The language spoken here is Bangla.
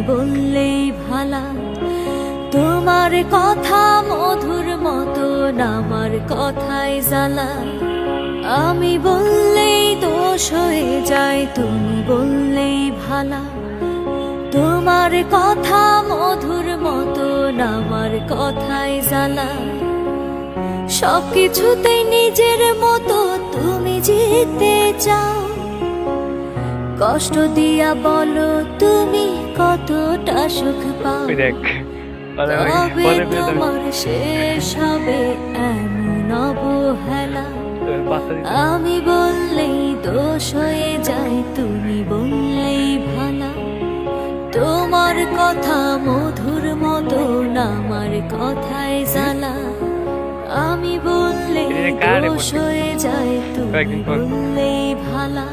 বললেই ভালা। তোমার কথা মধুর মতন আমার কথায় জ্বালা। আমি বললেই দোষ হয়ে যায়, তুমি বললেই ভালা। তোমার কথা মধুর মতন আমার কথায় জ্বালা। সবকিছুতেই নিজের মতো তুমি জিততে চাও। কষ্ট দিয়া বলো তুমি কতটা সুখ পাও। তবে তোমার শেষ হবে এমন অবহেলা। আমি বললেই দোষ হয়ে যায়, তুমি বললেই ভালা। তোমার কথা মধুর মতন আমার কথায় জ্বালা। আমি বললেই দোষ হয়ে যায়, তুমি বললেই ভালা।